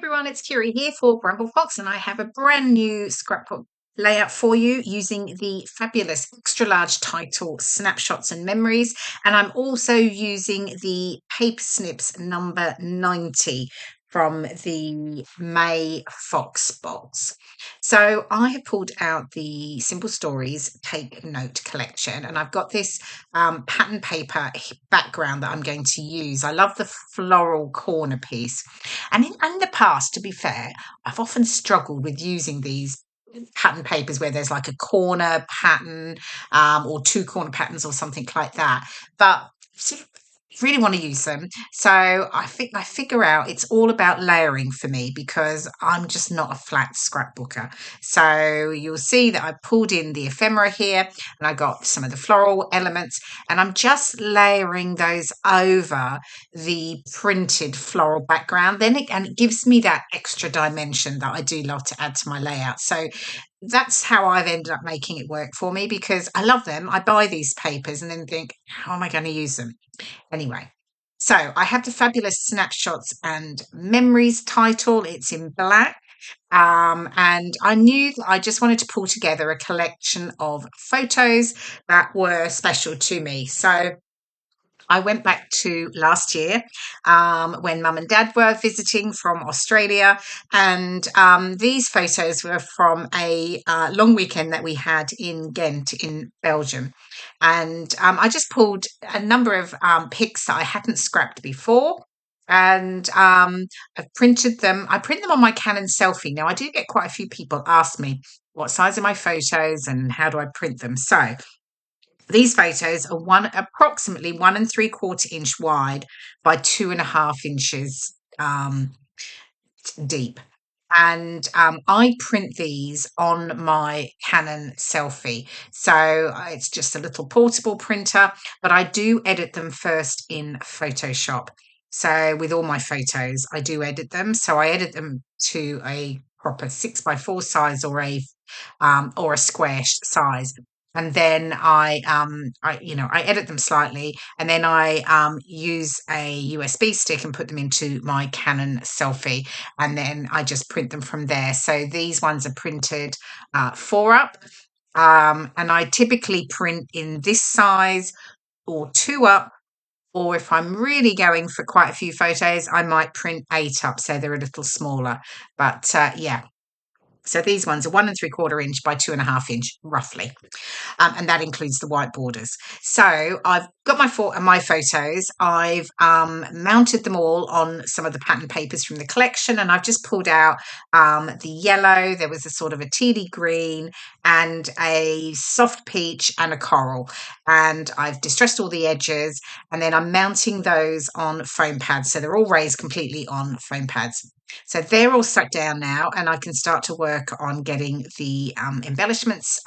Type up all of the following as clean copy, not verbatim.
everyone, it's KIREI here for Bramble Fox, and I have a brand new scrapbook layout for you using the fabulous extra large title Snapshots and Memories. And I'm also using the Paper Snips number 90 from the May Fox box. So I have pulled out the Simple Stories Take Note collection, and I've got this pattern paper background that I'm going to use. I love the floral corner piece. And in the past, to be fair, I've often struggled with using these pattern papers where there's like a corner pattern or two corner patterns or something like that. But sort of really want to use them. So I think I figure out it's all about layering for me because I'm just not a flat scrapbooker. So you'll see that I pulled in the ephemera here and I got some of the floral elements and I'm just layering those over the printed floral background. Then it gives me that extra dimension that I do love to add to my layout. So that's how I've ended up making it work for me because I love them. I buy these papers and then think, how am I going to use them? Anyway, so I have the fabulous Snapshots and Memories title. It's in black. And I knew that I just wanted to pull together a collection of photos that were special to me. So I went back to last year when mum and dad were visiting from Australia, and these photos were from a long weekend that we had in Ghent in Belgium. And I just pulled a number of pics that I hadn't scrapped before. And I've printed them. I print them on my Canon selfie. Now, I do get quite a few people ask me what size are my photos and how do I print them. So these photos are approximately 1¾ inch wide by 2.5 inches deep. And I print these on my Canon selfie. So it's just a little portable printer, but I do edit them first in Photoshop. So with all my photos, I do edit them. So I edit them to a proper 6x4 size or a square size. And then I edit them slightly, and then I use a USB stick and put them into my Canon selfie, and then I just print them from there. So these ones are printed 4 up, and I typically print in this size or 2 up, or if I'm really going for quite a few photos, I might print 8 up, so they're a little smaller. But yeah. So these ones are 1¾ inch by 2.5 inch, roughly. And that includes the white borders. So I've got my photos. I've mounted them all on some of the pattern papers from the collection, and I've just pulled out the yellow. There was a sort of a tealy green and a soft peach and a coral. And I've distressed all the edges, and then I'm mounting those on foam pads. So they're all raised completely on foam pads. So they're all stuck down now, and I can start to work on getting the embellishments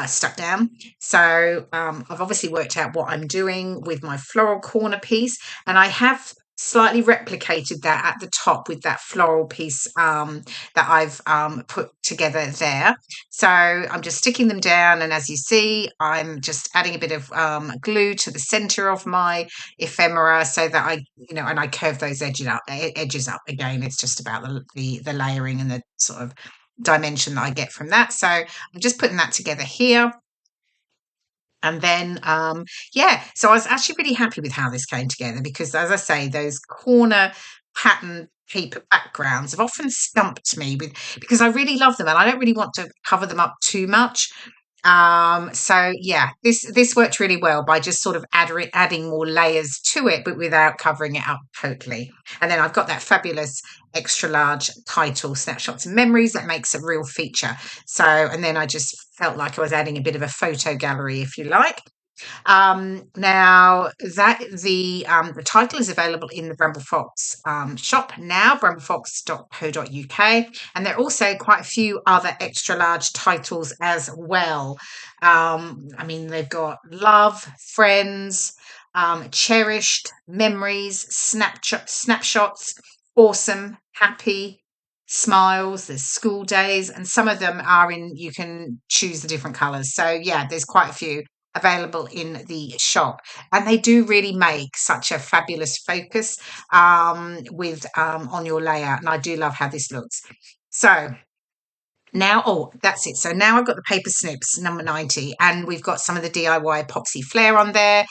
stuck down. So I've obviously worked out what I'm doing with my floral corner piece, and I have slightly replicated that at the top with that floral piece that I've put together there. So I'm just sticking them down, and as you see, I'm just adding a bit of glue to the center of my ephemera so that and I curve those edges up again. It's just about the layering and the sort of dimension that I get from that. So I'm just putting that together here. And then, so I was actually really happy with how this came together because, as I say, those corner pattern paper backgrounds have often stumped me because I really love them and I don't really want to cover them up too much. So yeah, this worked really well by just sort of adding more layers to it, but without covering it up totally. And then I've got that fabulous extra large title, Snapshots and Memories, that makes a real feature. So, and then I just felt like I was adding a bit of a photo gallery, if you like. Now that the title is available in the Bramble Fox shop now, bramblefox.co.uk, and there are also quite a few other extra large titles as well. I mean, they've got Love, Friends, Cherished, Memories, Snapshots, Awesome, Happy, Smiles, there's School Days, and some of them are you can choose the different colours. So yeah, there's quite a few. available in the shop, and they do really make such a fabulous focus with on your layout, and I do love how this looks. So now, oh, that's it. So now I've got the Paper Snips number 90, and we've got some of the DIY epoxy flair on there.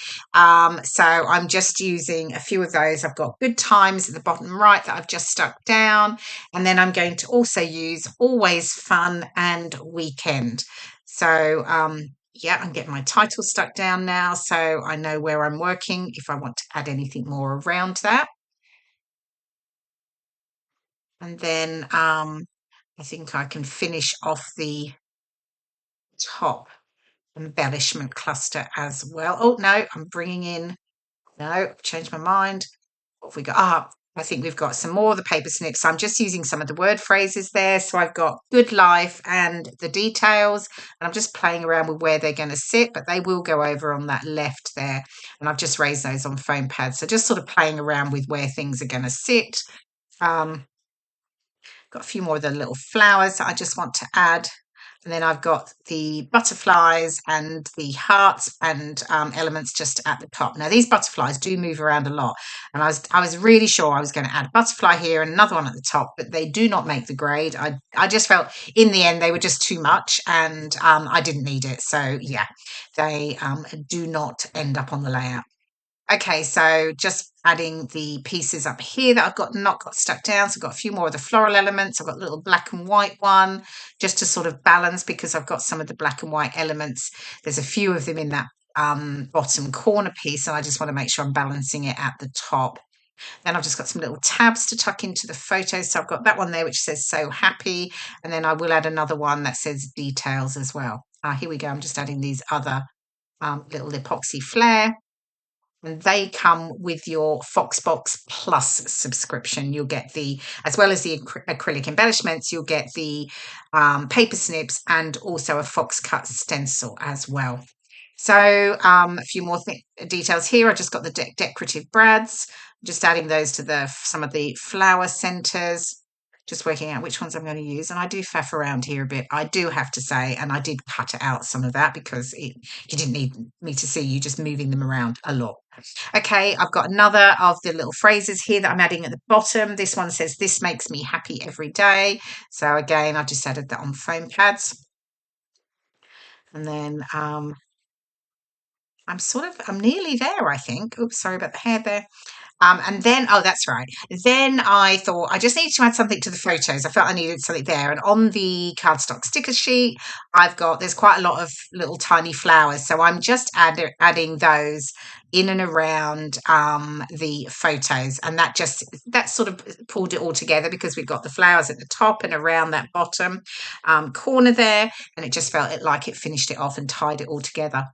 So I'm just using a few of those. I've got Good Times at the bottom right that I've just stuck down. And then I'm going to also use Always Fun and Weekend. So, yeah, I'm getting my title stuck down now, so I know where I'm working if I want to add anything more around that. And then I think I can finish off the top embellishment cluster as well. Oh, no, I'm bringing in, no, I've changed my mind. What have we got? Ah, I think we've got some more of the paper snips. I'm just using some of the word phrases there. So I've got good life and the details, and I'm just playing around with where they're going to sit, but they will go over on that left there. And I've just raised those on foam pads. So just sort of playing around with where things are going to sit. Got a few more of the little flowers that I just want to add. And then I've got the butterflies and the hearts and elements just at the top. Now these butterflies do move around a lot, and I was really sure I was going to add a butterfly here and another one at the top, but they do not make the grade. I just felt in the end they were just too much, and I didn't need it. So yeah, they do not end up on the layout. Okay, so just adding the pieces up here that I've got not got stuck down. So I've got a few more of the floral elements. I've got a little black and white one just to sort of balance, because I've got some of the black and white elements. There's a few of them in that bottom corner piece, and I just want to make sure I'm balancing it at the top. Then I've just got some little tabs to tuck into the photos. So I've got that one there which says "So Happy," and then I will add another one that says "Details" as well. Here we go. I'm just adding these other little epoxy flair. And they come with your Foxbox Plus subscription. You'll get the, as well as the acrylic embellishments, you'll get the paper snips and also a Fox cut stencil as well. So a few more details here. I just got the decorative brads, just adding those to the some of the flower centers, just working out which ones I'm going to use. And I do faff around here a bit, I do have to say, and I did cut out some of that because you didn't need me to see you just moving them around a lot. Okay, I've got another of the little phrases here that I'm adding at the bottom. This one says, "This makes me happy every day." So again, I've just added that on foam pads. And then I'm nearly there, I think. Oops, sorry about the hair there. And then, oh, that's right. Then I thought I just needed to add something to the photos. I felt I needed something there. And on the cardstock sticker sheet, there's quite a lot of little tiny flowers. So I'm just adding those in and around the photos. And that sort of pulled it all together, because we've got the flowers at the top and around that bottom corner there. And it just felt like it finished it off and tied it all together.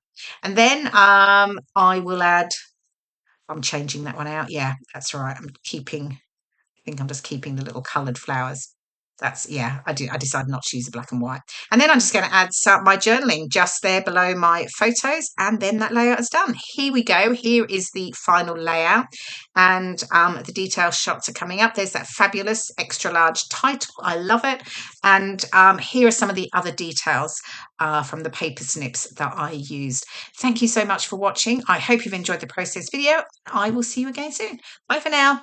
And then I will add, I'm changing that one out. Yeah, that's right. I think I'm just keeping the little coloured flowers. Yeah, I decided not to use the black and white. And then I'm just going to add my journaling just there below my photos, and then that layout is done. Here we go. Here is the final layout, and the detail shots are coming up. There's that fabulous extra large title. I love it. And here are some of the other details from the paper snips that I used. Thank you so much for watching. I hope you've enjoyed the process video. I will see you again soon. Bye for now.